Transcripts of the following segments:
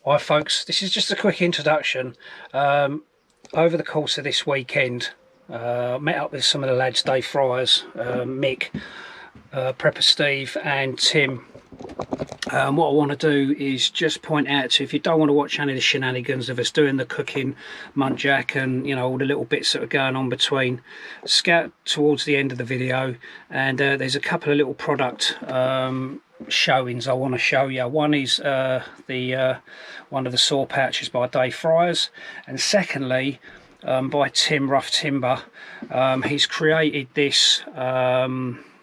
Hi folks, this is just a quick introduction. Over the course of this weekend, met up with some of the lads, Dave Fryers, Mick, Prepper Steve and Tim. What I want to do is just point out to you, if you don't want to watch any of the shenanigans of us doing the cooking, muntjac and you know all the little bits that are going on between, scout towards the end of the video and there's a couple of little product showings I want to show you. One is one of the saw pouches by Dave Fryers, and secondly by Tim Rough Timber. He's created this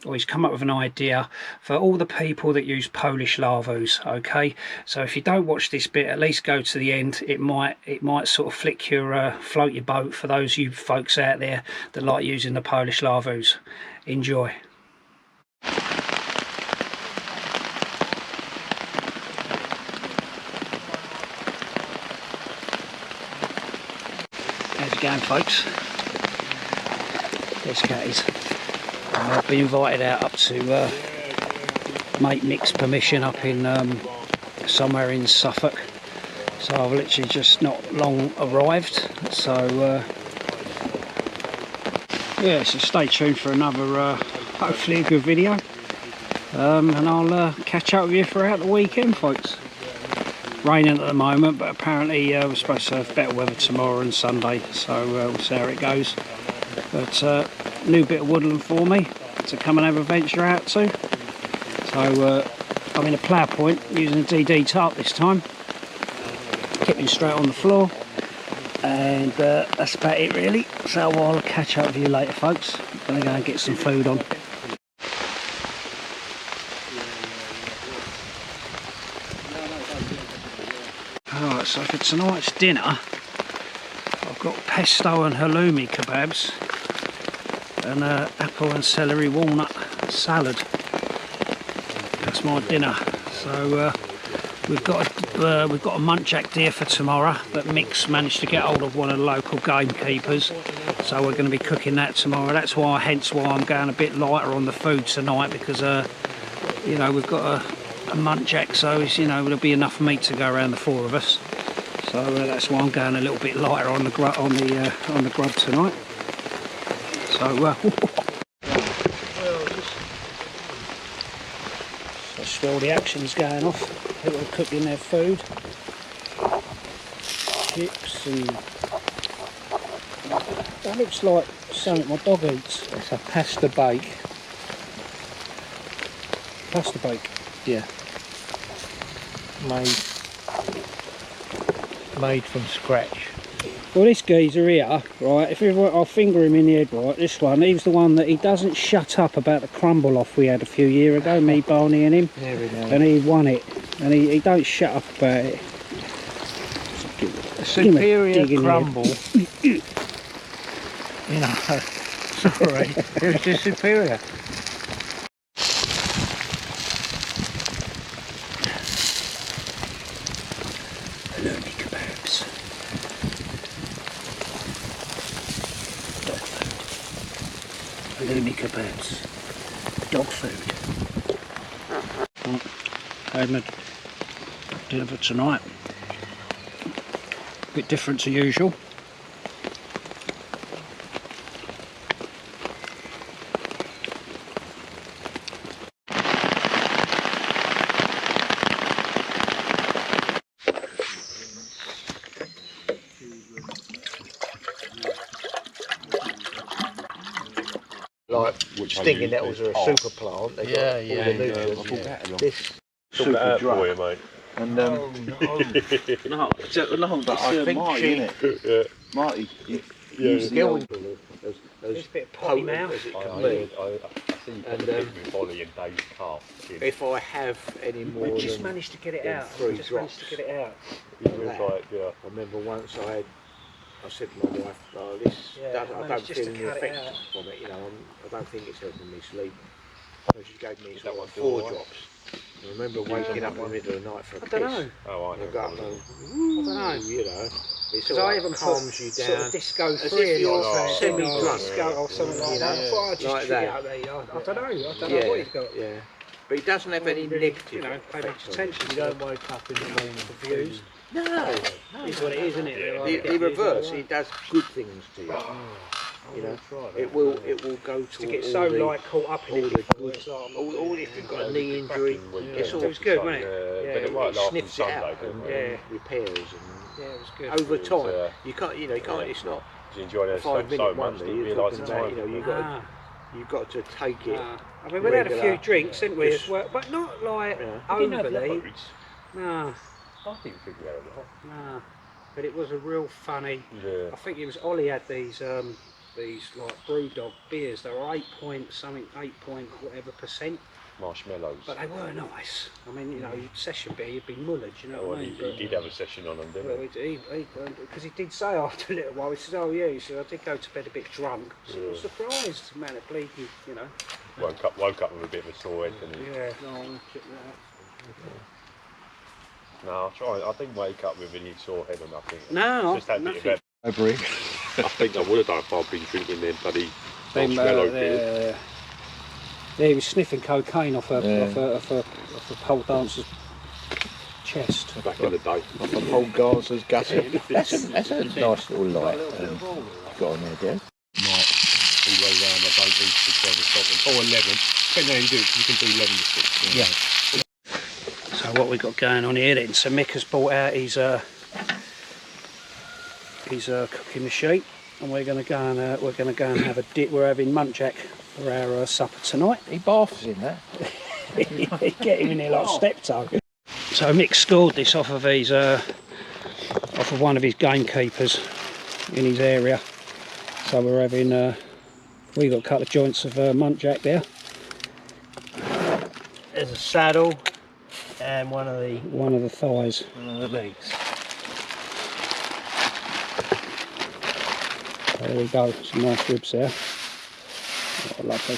or he's come up with an idea for all the people that use Polish lavvus. Okay, so if you don't watch this bit, at least go to the end. It might sort of float your boat for those you folks out there that like using the Polish lavvus. Enjoy. How's it going, folks? There's Cattys. I've been invited out up to mate Mick's permission up in somewhere in Suffolk, so I've literally just not long arrived. So yeah, so stay tuned for another hopefully a good video, and I'll catch up with you throughout the weekend, folks. Raining at the moment, but apparently we're supposed to have better weather tomorrow and Sunday, so we'll see how it goes. But new bit of woodland for me to come and have a venture out to. So I'm in a plough point using a DD tarp this time, keeping straight on the floor, and that's about it really. So I'll catch up with you later, folks. I'm gonna go and get some food on. Alright, so for tonight's dinner I've got pesto and halloumi kebabs and apple and celery walnut salad. That's my dinner. So we've got a muntjac deer for tomorrow that Mick's managed to get hold of one of the local gamekeepers, so we're going to be cooking that tomorrow. That's hence why I'm going a bit lighter on the food tonight, because you know, we've got a muntjac, so it's, you know, there'll be enough meat to go around the four of us. So that's why I'm going a little bit lighter on the grub tonight. So that's where all the action's going off. People are cooking their food, chips, and that looks like something my dog eats. It's a pasta bake. Pasta bake. Yeah. Made from scratch. Well, this geezer here, right, if I'll finger him in the head, right, this one, he's the one that he doesn't shut up about the crumble off we had a few years ago, me, Barney and him. There we go. And he won it, and he don't shut up about it. A superior crumble. You know, sorry, it was just superior. Halloumi kebabs. Halloumi kebabs. Dog food. I had my dinner for tonight. A bit different to usual. Like stinging nettles are a super plant. They got all the nutrients. This super dry, mate. And no, but I think Marty, Marty, There's This bit of potty mouth. as it can be. I see you put a bit Bolly and Dave's calf. If I have any more, We just managed to get it out. Managed to get it out. I remember once I said to my wife, oh, I don't feel any effects from it, you know, I don't think it's helping me sleep. So she gave me sort of 4 drops. I remember waking up in the middle of the night for a piss. I don't know. Oh, I got up and, I don't know. you know, it Because I even calms you down. Sort of disco as free if you're or semi-drunk. disco or something like that. I thought I'd just like chill that. out there. I don't know. I don't know what he's got. Yeah. But it doesn't have any negative pay much effects on attention. you. You don't wake up in the morning confused. No, It's what it is, isn't it? he reverse. He does good things to you. You know, it will go to get so like caught up in all it. the good. All if you've got a knee injury, it's always good, wasn't it? But it might last on sniffs it out Sunday, and repairs and it was good. over time. You can't, you can't. It's not you enjoy that 5 minute so much, wonder. you You're realise talking the about, time. you've got to take it. I mean, we had a few drinks, didn't we, Just- as well, but not like Didn't have overly. loads. No, I didn't think we had a lot. no. But it was a real funny. Yeah. I think it was Ollie had these like BrewDog beers. They were 8 point something, 8 point whatever percent. Marshmallows. But they were nice. I mean, you know, session beer, you'd be mullered, you know what I mean? He did have a session on them, didn't he? Because he did say after a little while, he said, oh yeah, he said, I did go to bed a bit drunk. I said, I was surprised, man, it bleeding, you know. Woke up with a bit of a sore head, didn't he? Yeah, no, check that out. No, I didn't wake up with any sore head or nothing. No, just had a nothing. bit of I think I would have done if I'd been drinking them bloody marshmallow beers. Yeah, he was sniffing cocaine off a pole dancer's chest. Back in the day. Off a pole dancer's gusset. That's a nice little light got on there, dear. Night, all the way round, I don't eat 6 hours stop. Or 11. Depending on how you do it, 'cause you can do 11 to 6. Yeah. So what we got going on here then? So Mick has brought out his cooking machine, and we're going to go and have a dip. We're having muntjac for our supper tonight. He baths in that. Get him in here like Steptoe. So Mick scored this off of his off of one of his gamekeepers in his area. So we're having we got a couple of joints of muntjac there. There's a saddle and one of the thighs. One of the legs. So there we go, some nice ribs there. Oh, lovely.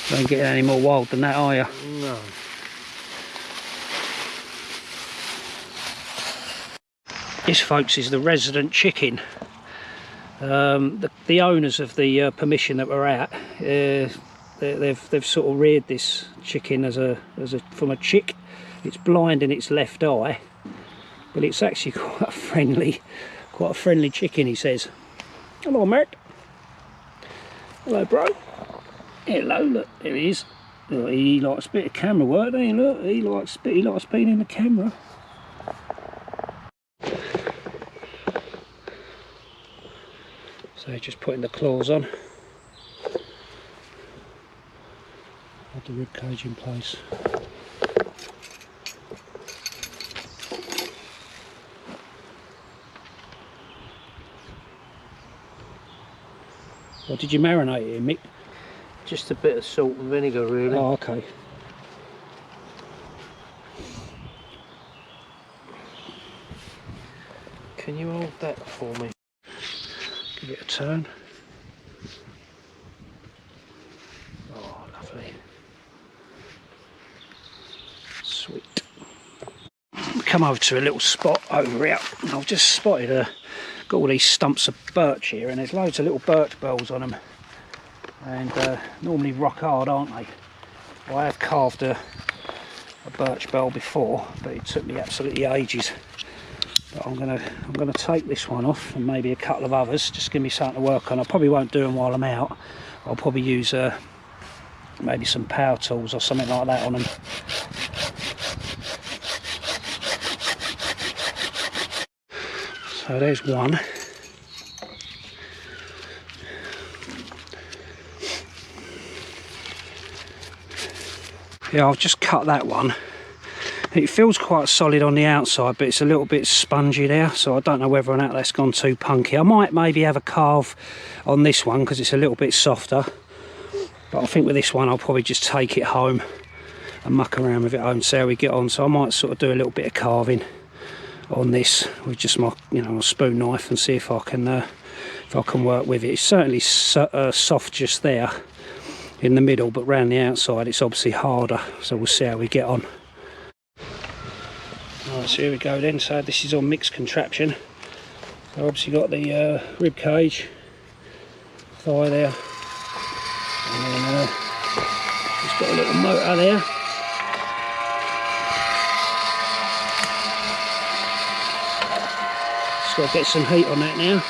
Don't get any more wild than that, are you? No. This, folks, is the resident chicken. The owners of the permission that we're at, they've sort of reared this chicken from a chick. It's blind in its left eye, but it's actually quite a friendly chicken. He says, "Hello, Mert. Hello, bro. Hello, look, there he is. Look, he likes a bit of camera work, doesn't he? Look, he likes being in the camera." So just putting the claws on. Hold the rib cage in place. What did you marinate it in, Mick? Just a bit of salt and vinegar, really. Oh, okay. Can you hold that for me? Give it a turn. Oh, lovely. Sweet. Come over to a little spot over here. I've just spotted got all these stumps of birch here, and there's loads of little birch bells on them. And normally rock hard, aren't they? Well, I have carved a birch bell before, but it took me absolutely ages. But I'm gonna take this one off, and maybe a couple of others. Just give me something to work on. I probably won't do them while I'm out. I'll probably use maybe some power tools or something like that on them. So there's one. Yeah, I've just cut that one. It feels quite solid on the outside, but it's a little bit spongy there, so I don't know whether or not that's gone too punky. I might maybe have a carve on this one because it's a little bit softer, but I think with this one I'll probably just take it home and muck around with it home, see how we get on. So I might sort of do a little bit of carving on this with just my, my spoon knife, and see if I can work with it. It's certainly soft just there in the middle, but round the outside it's obviously harder, so we'll see how we get on. Right, so here we go then. So this is on mixed contraption. So obviously got the rib cage, thigh there, and then it's got a little motor there. Just got to get some heat on that now.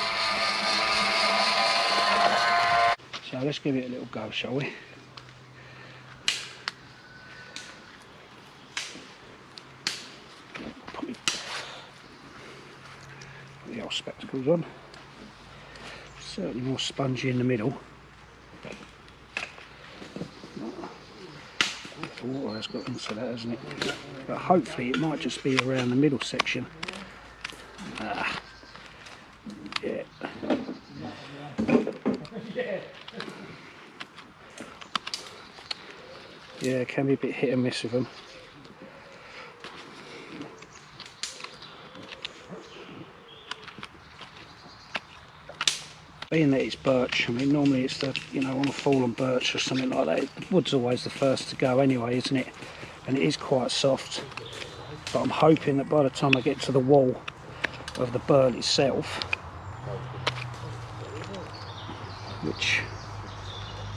So let's give it a little go, shall we? Put the old spectacles on. Certainly more spongy in the middle. The water has got into that, hasn't it? But hopefully it might just be around the middle section. Ah, yeah. Yeah, it can be a bit hit and miss with them. Being that it's birch, I mean normally it's the, you know, on a fallen birch or something like that, the wood's always the first to go anyway, isn't it? And it is quite soft, but I'm hoping that by the time I get to the wall of the burl itself, which,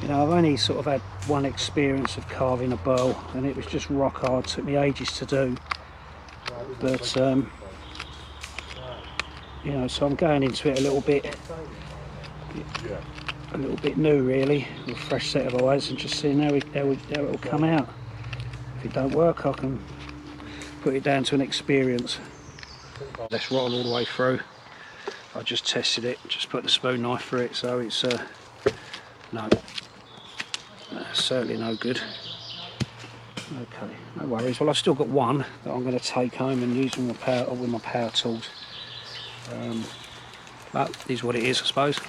you know, I've only sort of had one experience of carving a burl and it was just rock hard, took me ages to do, but you know, so I'm going into it a little bit new really, with a fresh set of eyes and just seeing how it will come out. If it don't work I can put it down to an experience. Let's roll all the way through. I just tested it, just put the spoon knife through it, so it's no, certainly no good. Okay, no worries. Well, I've still got one that I'm going to take home and use with my power tools. But it is what it is, I suppose.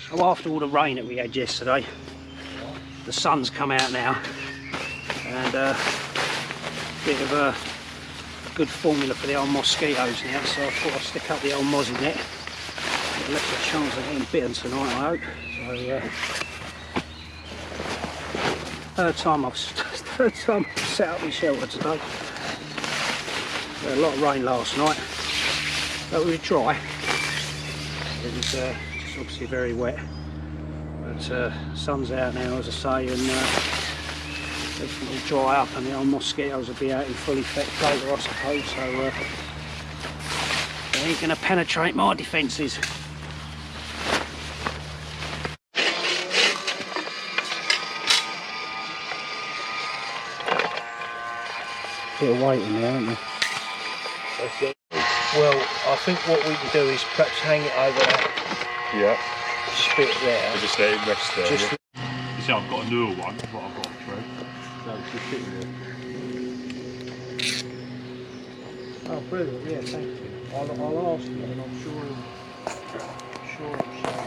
So after all the rain that we had yesterday, the sun's come out now, and a bit of a good formula for the old mosquitoes now, so I thought I'd stick up the old mozzie net. Got less of a chance of getting bitten tonight, I hope. So third time I've set up my shelter today. We had a lot of rain last night, but we were dry. It was just obviously very wet, but sun's out now, as I say, and everything will dry up and the old mosquitoes will be out in full effect later, I suppose, so they ain't going to penetrate my defences. Bit of waiting there, aren't there? Well, I think what we can do is perhaps hang it over that spit there. So just let it rest there. Just You see, I've got a newer one, what I've got to throw. So it's just sitting there. Oh, brilliant! Yeah, thank you. I'll ask him, and I'm sure he'll say.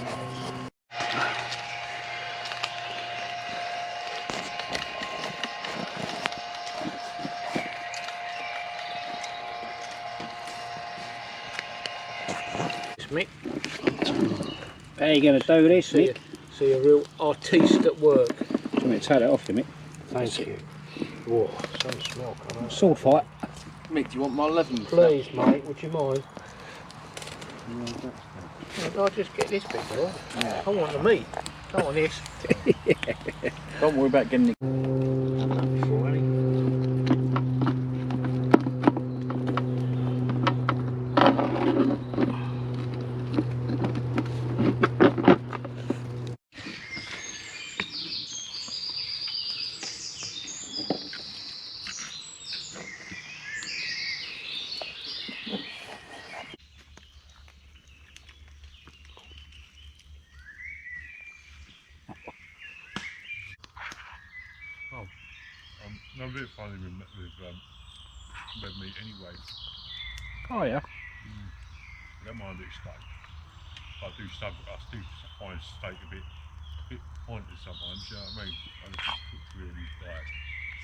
Mick, How are you going to do this, Mick? see a real artiste at work. Do you want me to take that off you, Mick? Thank you. Whoa, some smell coming. Sword fight. Mick, do you want my lavvu? Please, mate, would you mind? I'll just get this bit, right? Yeah. I want the meat. I want this. Don't worry about getting the... I've done that before, haven't you? I'm a bit funny with red meat anyway. Oh yeah. I don't mind a bit of steak. I do find steak a bit pointless sometimes, you know what I mean? And it's just cooked really like,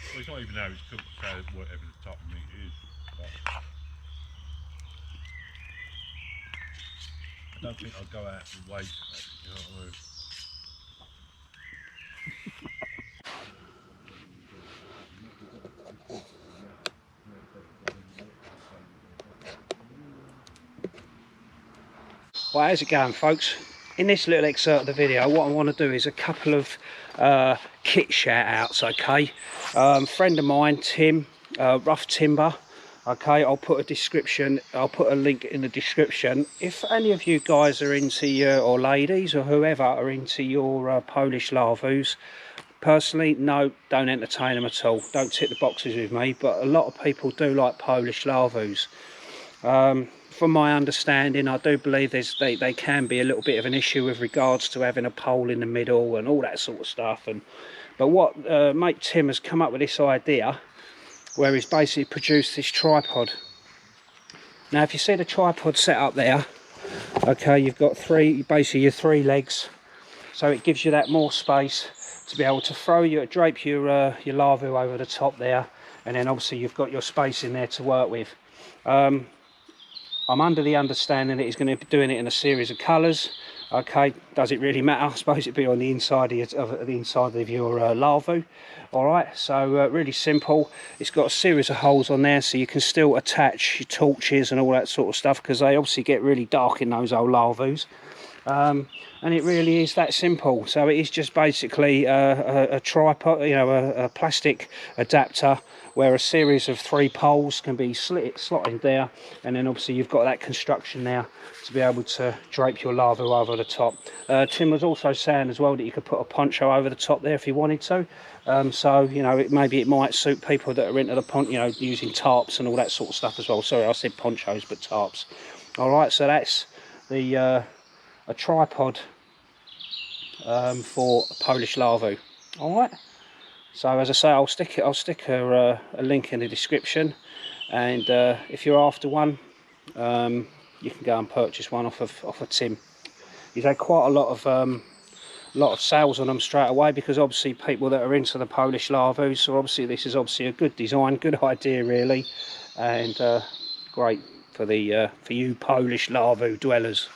well, it's not even how it's cooked, so whatever the type of meat it is. But I don't think I'd go out and waste that, you know what I mean? Well, how's it going, folks? in this little excerpt of the video, what I want to do is a couple of kit shout outs, okay? Friend of mine, Tim, Rough Timber, okay, I'll put a link in the description. If any of you guys are into your, or ladies or whoever are into your Polish lavvus, personally, no, don't entertain them at all. Don't tick the boxes with me, but a lot of people do like Polish lavvus. From my understanding, I do believe they can be a little bit of an issue with regards to having a pole in the middle and all that sort of stuff. But what mate Tim has come up with this idea, where he's basically produced this tripod. Now, if you see the tripod set up there, okay, you've got basically your 3 legs, so it gives you that more space to be able to drape your lavvu over the top there, and then obviously you've got your space in there to work with. I'm under the understanding that he's going to be doing it in a series of colours. Okay, does it really matter? I suppose it'd be on the inside of your lavvu. Alright, so really simple. It's got a series of holes on there, so you can still attach your torches and all that sort of stuff, because they obviously get really dark in those old lavvus. And it really is that simple. So it is just basically a tripod, you know, a plastic adapter where a series of 3 poles can be slotted there, and then obviously you've got that construction now to be able to drape your lavvu over the top. Tim was also saying as well that you could put a poncho over the top there if you wanted to. So, you know, maybe it might suit people that are into the poncho, you know, using tarps and all that sort of stuff as well. Sorry, I said ponchos, but tarps. Alright, so that's a tripod for a Polish lavvu. Alright, so as I say, I'll stick a link in the description, and if you're after one, you can go and purchase one off of Tim. He's had quite a lot of sales on them straight away, because obviously people that are into the Polish lavvus, so obviously this is obviously a good design, good idea really, and great for you Polish lavvu dwellers.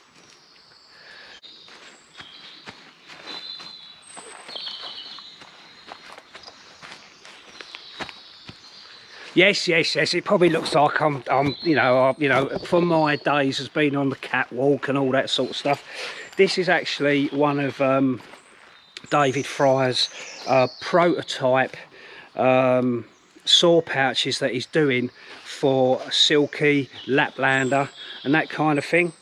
Yes, it probably looks like I'm you know, from my days has been on the catwalk and all that sort of stuff. This is actually one of David Fry's prototype saw pouches that he's doing for silky, Laplander and that kind of thing.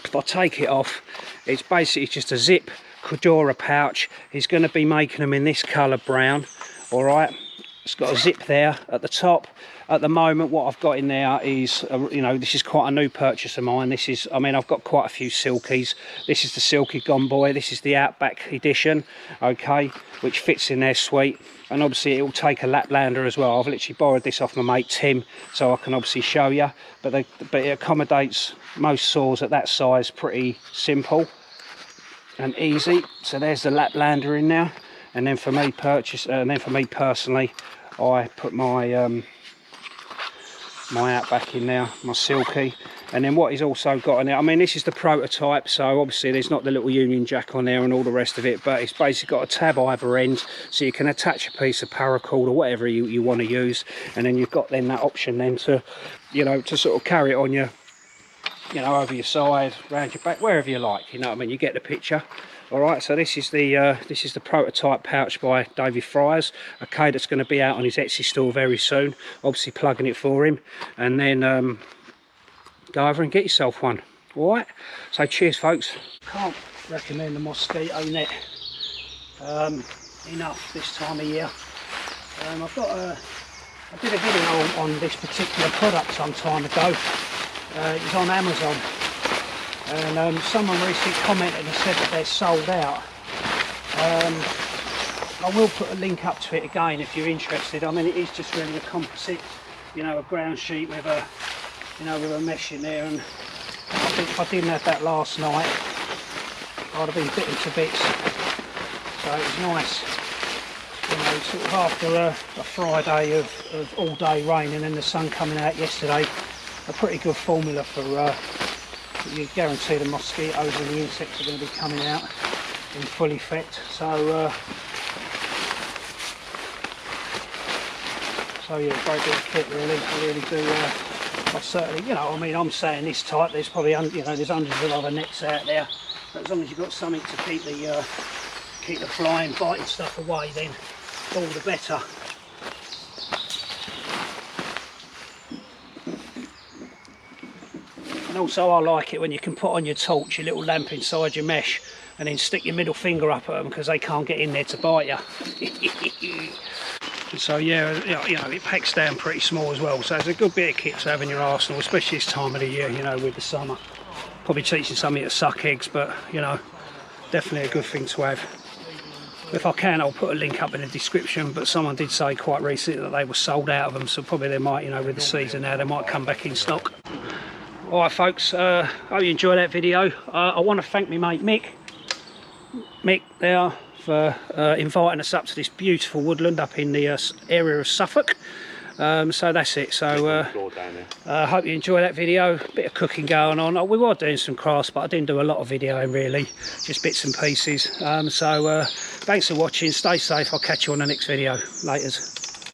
If I take it off, it's basically just a zip Cordura pouch. He's going to be making them in this colour brown. Alright, it's got a zip there at the top. At the moment, what I've got in there is, you know, this is quite a new purchase of mine. This is, I mean, I've got quite a few silkies. This is the Silky Gone Boy. This is the Outback edition, okay, which fits in there sweet. And obviously, it will take a Laplander as well. I've literally borrowed this off my mate Tim, so I can obviously show you. But it accommodates most saws at that size pretty simple and easy. So there's the Laplander in there. And then for me personally, I put my my Outback in there, my Silky. And then what he's also got in there, I mean, this is the prototype, so obviously there's not the little Union Jack on there and all the rest of it, but it's basically got a tab either end, so you can attach a piece of paracord or whatever you want to use, and then you've got then that option then to, you know, to sort of carry it on your, you know, over your side, round your back, wherever you like, you know what I mean, you get the picture. Alright, so this is the prototype pouch by David Fry's, okay, that's going to be out on his Etsy store very soon, obviously plugging it for him, and then go over and get yourself one. Alright, so cheers folks. Can't recommend the Mosquito net enough this time of year. I did a video on this particular product some time ago. It was on Amazon. And someone recently commented and said that they're sold out. I will put a link up to it again if you're interested. I mean, it is just really a composite, you know, a ground sheet with a, you know, with a mesh in there. And I think if I didn't have that last night, I'd have been bitten to bits. So it was nice, you know, sort of after a Friday of all day rain and then the sun coming out yesterday. A pretty good formula for. You guarantee the mosquitoes and the insects are going to be coming out in full effect. So yeah, great big kit really. I really do. I certainly, you know, I mean, I'm saying this type. There's probably, you know, there's hundreds of other nets out there. But as long as you've got something to keep the flying, biting stuff away, then all the better. And also I like it when you can put on your torch, your little lamp inside your mesh, and then stick your middle finger up at them because they can't get in there to bite you. So yeah, you know, it packs down pretty small as well, so it's a good bit of kit to have in your arsenal, especially this time of the year, you know, with the summer. Probably teaching somebody to suck eggs, but you know, definitely a good thing to have. If I can, I'll put a link up in the description, but someone did say quite recently that they were sold out of them, so probably they might, you know, with the season now, they might come back in stock. Alright folks, hope you enjoyed that video. I want to thank my mate Mick there for inviting us up to this beautiful woodland up in the area of Suffolk. So that's it. So hope you enjoy that video. Bit of cooking going on. We were doing some crafts, but I didn't do a lot of videoing really, just bits and pieces. So thanks for watching. Stay safe. I'll catch you on the next video. Laters.